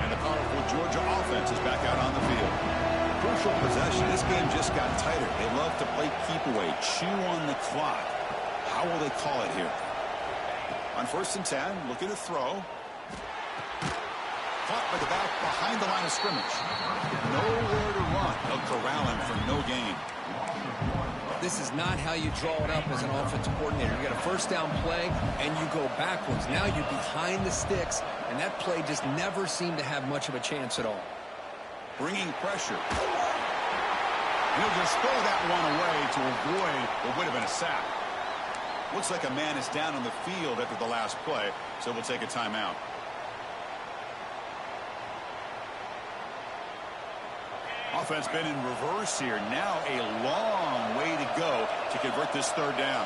And the powerful Georgia offense is back out on the field. Crucial possession. This game just got tighter. They love to play keep away, chew on the clock. How will they call it here? On 1st and 10, looking to throw. Caught by the back behind the line of scrimmage. Nowhere to run. They'll corral him for no gain. This is not how you draw it up as an offensive coordinator. You get a first down play, and you go backwards. Now you're behind the sticks, and that play just never seemed to have much of a chance at all. Bringing pressure. And he'll just throw that one away to avoid what would have been a sack. Looks like a man is down on the field after the last play, so we'll take a timeout. Offense been in reverse here. Now a long way to go to convert this 3rd down.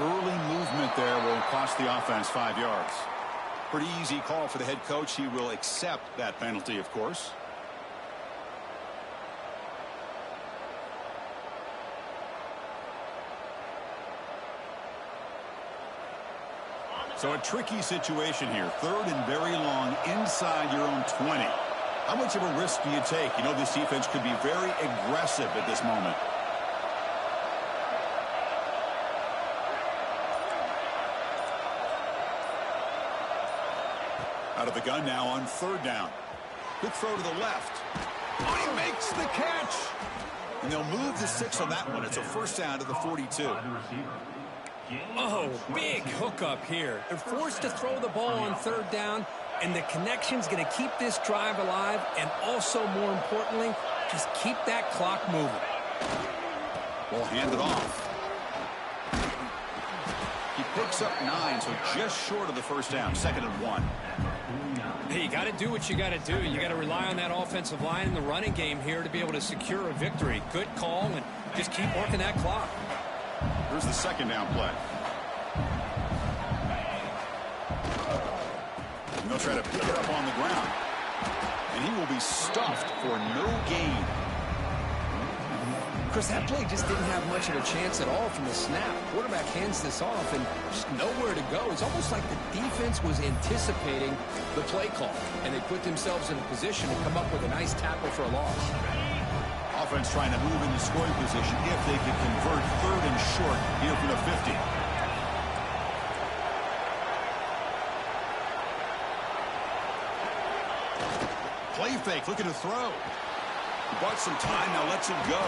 Early movement there will cost the offense 5 yards. Pretty easy call for the head coach. He will accept that penalty, of course. So a tricky situation here. 3rd and very long inside your own 20. How much of a risk do you take? You know, this defense could be very aggressive at this moment. Out of the gun now on 3rd down. Quick throw to the left. Oh, he makes the catch. And they'll move the 6 on that one. It's a first down to the 42. Oh, big hookup here. They're forced to throw the ball on 3rd down, and the connection's going to keep this drive alive, and also, more importantly, just keep that clock moving. Ball handed off. He picks up 9, so just short of the first down. 2nd and 1. Hey, you got to do what you got to do. You got to rely on that offensive line in the running game here to be able to secure a victory. Good call, and just keep working that clock. Here's the 2nd down play. And they'll try to pick it up on the ground. And he will be stuffed for no gain. Chris, that play just didn't have much of a chance at all from the snap. Quarterback hands this off and just nowhere to go. It's almost like the defense was anticipating the play call, and they put themselves in a position to come up with a nice tackle for a loss. Offense trying to move into scoring position if they can convert 3rd and short here from the 50. Play fake, looking to throw. He bought some time, now lets it go.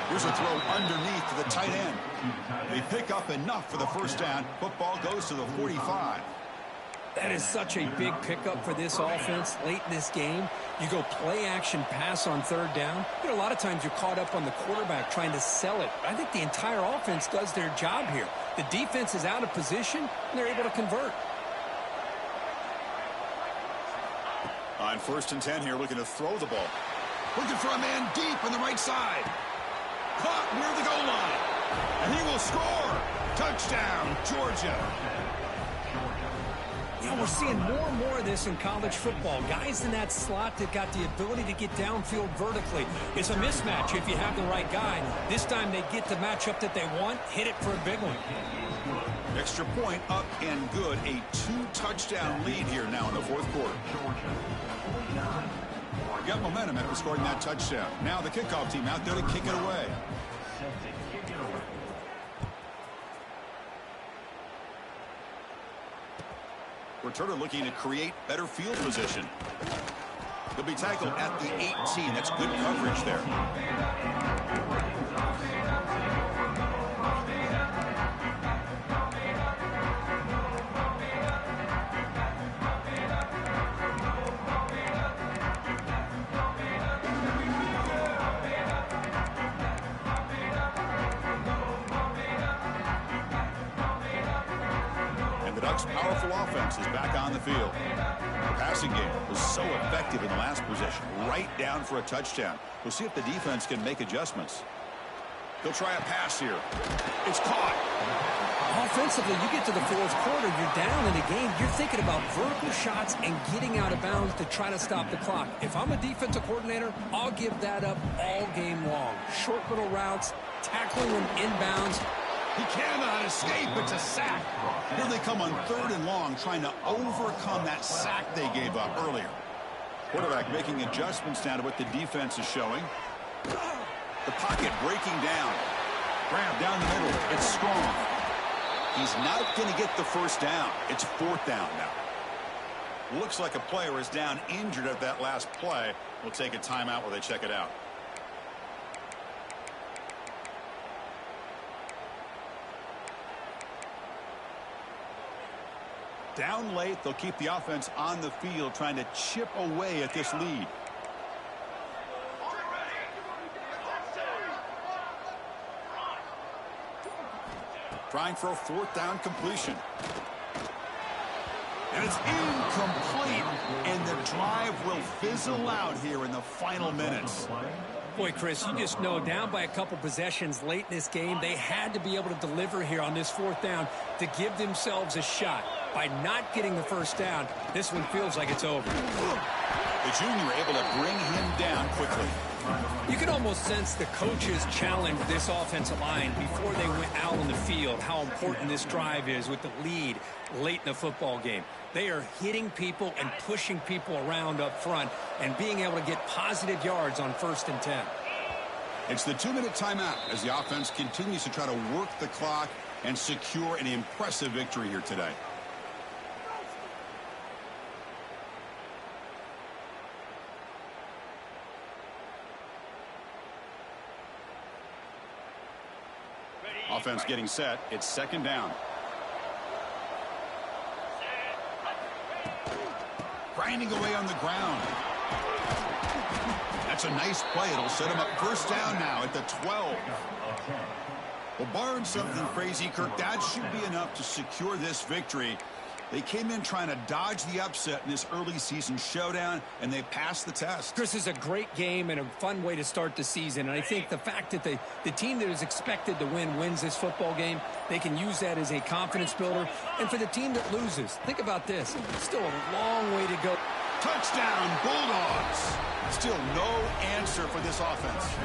Here's a throw underneath to the tight end. They pick up enough for the first down. Football goes to the 45. That is such a big pickup for this offense late in this game. You go play action pass on 3rd down. You know, a lot of times you're caught up on the quarterback trying to sell it. I think the entire offense does their job here. The defense is out of position, and they're able to convert. On 1st and 10 here, looking to throw the ball. Looking for a man deep on the right side. Caught near the goal line. And he will score. Touchdown, Georgia. You know, we're seeing more and more of this in college football. Guys in that slot that got the ability to get downfield vertically. It's a mismatch if you have the right guy. This time they get the matchup that they want, hit it for a big one. Extra point up and good. A 2-touchdown lead here now in the 4th quarter. Got momentum after scoring that touchdown. Now the kickoff team out there to kick it away. Returner looking to create better field position. He'll be tackled at the 18. That's good coverage there. Powerful offense is back on the field. The passing game was so effective in the last possession, right down for a touchdown. We'll see if the defense can make adjustments. They'll try a pass here. It's caught. Offensively, you get to the 4th quarter, you're down in the game. You're thinking about vertical shots and getting out of bounds to try to stop the clock. If I'm a defensive coordinator, I'll give that up all game long. Short little routes, tackling them inbounds. He cannot escape. It's a sack. Here they come on 3rd and long, trying to overcome that sack they gave up earlier. Quarterback making adjustments now to what the defense is showing. The pocket breaking down. Grab down the middle. It's strong. He's not going to get the first down. It's 4th down now. Looks like a player is down injured at that last play. We'll take a timeout while they check it out. Down late, they'll keep the offense on the field trying to chip away at this lead. Trying for a 4th down completion. And it's incomplete. And the drive will fizzle out here in the final minutes. Boy, Chris, you just know down by a couple possessions late in this game, they had to be able to deliver here on this fourth down to give themselves a shot. By not getting the first down, this one feels like it's over. The junior able to bring him down quickly. You can almost sense the coaches challenged this offensive line before they went out on the field, how important this drive is with the lead late in the football game. They are hitting people and pushing people around up front and being able to get positive yards on 1st and 10. It's the 2-minute timeout as the offense continues to try to work the clock and secure an impressive victory here today. Offense getting set. It's 2nd down. Grinding away on the ground. That's a nice play. It'll set him up 1st down now at the 12. Well, barring something crazy, Kirk, that should be enough to secure this victory. They came in trying to dodge the upset in this early season showdown, and they passed the test. Chris, is a great game and a fun way to start the season. And I think the fact that the team that is expected to win wins this football game, they can use that as a confidence builder. And for the team that loses, think about this. Still a long way to go. Touchdown, Bulldogs. Still no answer for this offense.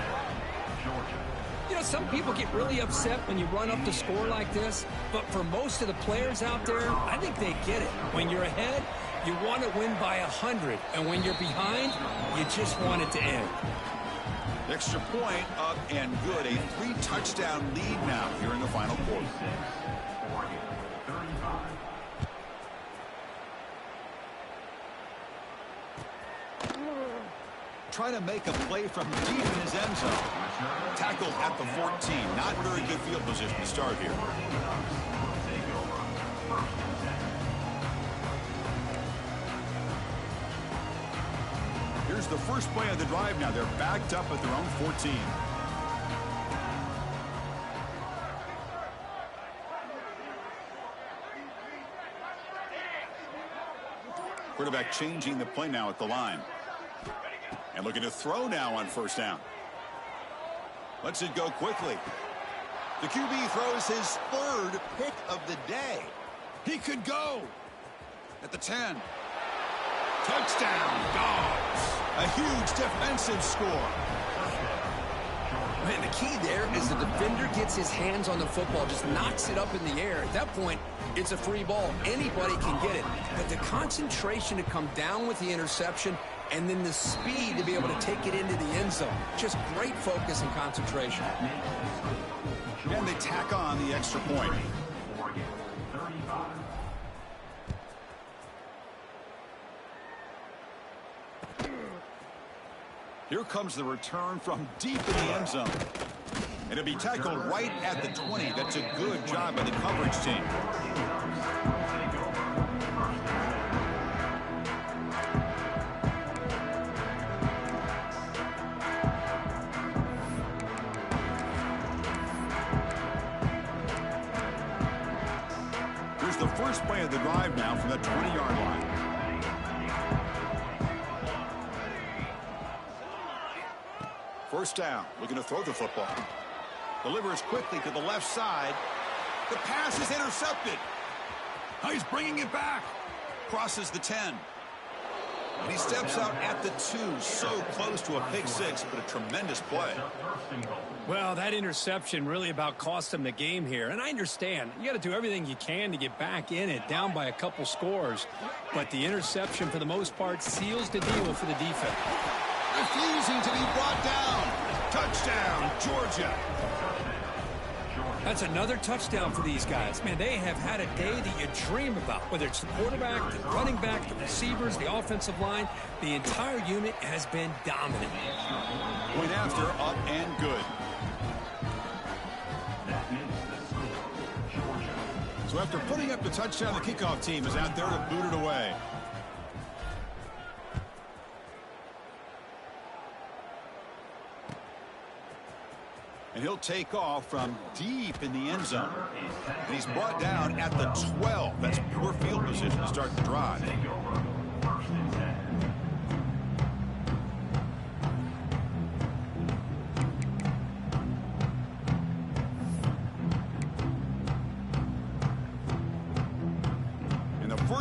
You know, some people get really upset when you run up the score like this, but for most of the players out there, I think they get it. When you're ahead, you want to win by 100, and when you're behind, you just want it to end. Extra point up and good. A 3-touchdown lead now here in the final quarter. Try to make a play from deep in his end zone. Tackled at the 14. Not very good field position to start here. Here's the first play of the drive now. They're backed up at their own 14. Quarterback changing the play now at the line. And looking to throw now on 1st down. Lets it go quickly. The QB throws his 3rd pick of the day. He could go at the 10. Touchdown, Dogs. A huge defensive score. Man, the key there is the defender gets his hands on the football, just knocks it up in the air. At that point, it's a free ball. Anybody can get it. But the concentration to come down with the interception and then the speed to be able to take it into the end zone. Just great focus and concentration. And they tack on the extra point. Here comes the return from deep in the end zone. And it'll be tackled right at the 20. That's a good job by the coverage team. Here's the first play of the drive now from the 20-yard line. First down, looking to throw the football. Delivers quickly to the left side. The pass is intercepted. Now he's bringing it back. Crosses the 10. And he steps out at the 2. So close to a pick 6, but a tremendous play. Well, that interception really about cost him the game here. And I understand. You got to do everything you can to get back in it, down by a couple scores. But the interception, for the most part, seals the deal for the defense. Refusing to be brought down. Touchdown, Georgia. That's another touchdown for these guys. Man, they have had a day that you dream about, whether it's the quarterback, the running back, the receivers, the offensive line. The entire unit has been dominant. Point after, up and good. So after putting up the touchdown, the kickoff team is out there to boot it away. And he'll take off from deep in the end zone. And he's brought down at the 12. That's poor field position to start the drive.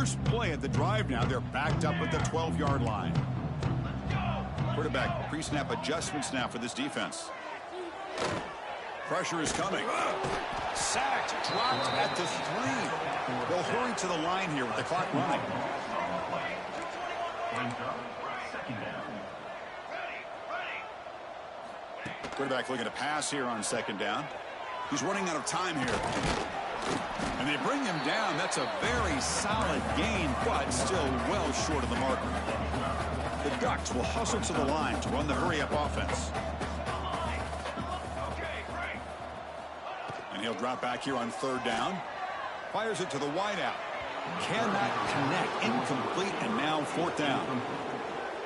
first play of the drive now. They're backed up at the 12-yard line. Quarterback pre-snap adjustments now for this defense. Pressure is coming. Sacked, dropped at the 3. They'll hurry to the line here with the clock running. Quarterback looking to pass here on second down. He's running out of time here. And they bring him down. That's a very solid gain, but still well short of the marker. The Ducks will hustle to the line to run the hurry-up offense. And he'll drop back here on third down. Fires it to the wideout. Cannot connect. Incomplete, and now fourth down.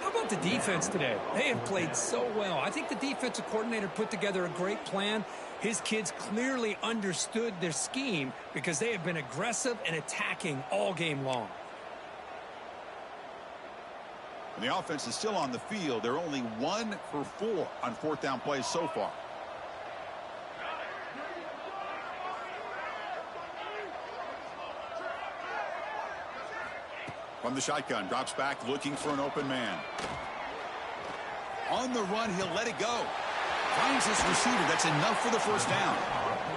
How about the defense today? They have played so well. I think the defensive coordinator put together a great plan. His kids clearly understood their scheme because they have been aggressive and attacking all game long. And the offense is still on the field. They're only 1 for 4 on fourth down plays so far. From the shotgun, drops back, looking for an open man. On the run, he'll let it go. Finds his receiver. That's enough for the first down.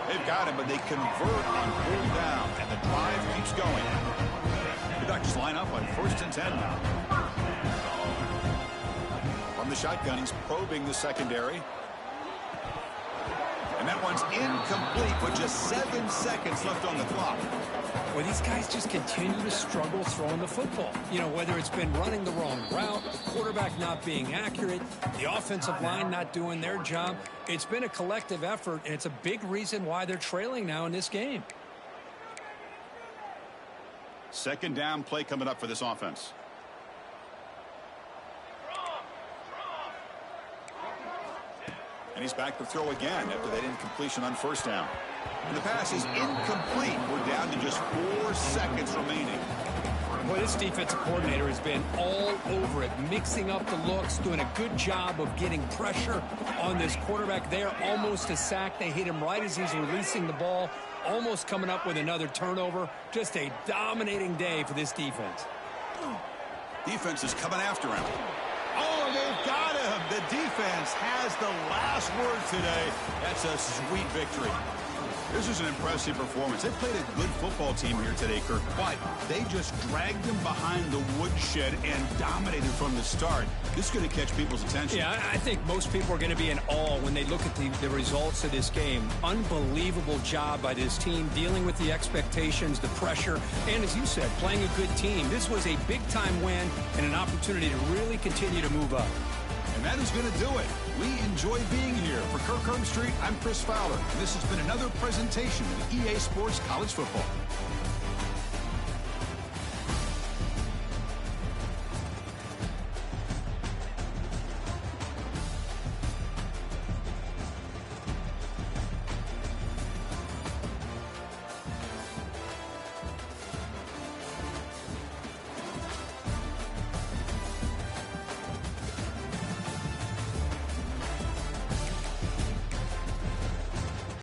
They've got him, but they convert on fourth down, and the drive keeps going. The Ducks line up on 1st and 10 now. From the shotgun, he's probing the secondary. And that one's incomplete with just 7 seconds left on the clock. Well, these guys just continue to struggle throwing the football. You know, whether it's been running the wrong route, the quarterback not being accurate, the offensive line not doing their job. It's been a collective effort, and it's a big reason why they're trailing now in this game. Second down play coming up for this offense. And he's back to throw again after that incompletion on first down. And the pass is incomplete. We're down to just 4 seconds remaining. Boy, this defensive coordinator has been all over it, mixing up the looks, doing a good job of getting pressure on this quarterback there. Almost a sack. They hit him right as he's releasing the ball, almost coming up with another turnover. Just a dominating day for this defense. Defense is coming after him. Oh, they've got him. The defense has the last word today. That's a sweet victory. This is an impressive performance. They played a good football team here today, Kirk, but they just dragged them behind the woodshed and dominated from the start. This is going to catch people's attention. Yeah, I think most people are going to be in awe when they look at the results of this game. Unbelievable job by this team, dealing with the expectations, the pressure, and as you said, playing a good team. This was a big-time win and an opportunity to really continue to move up. And that is going to do it. We enjoy being here. For Kirk Herbstreit, I'm Chris Fowler. And this has been another presentation of EA Sports College Football.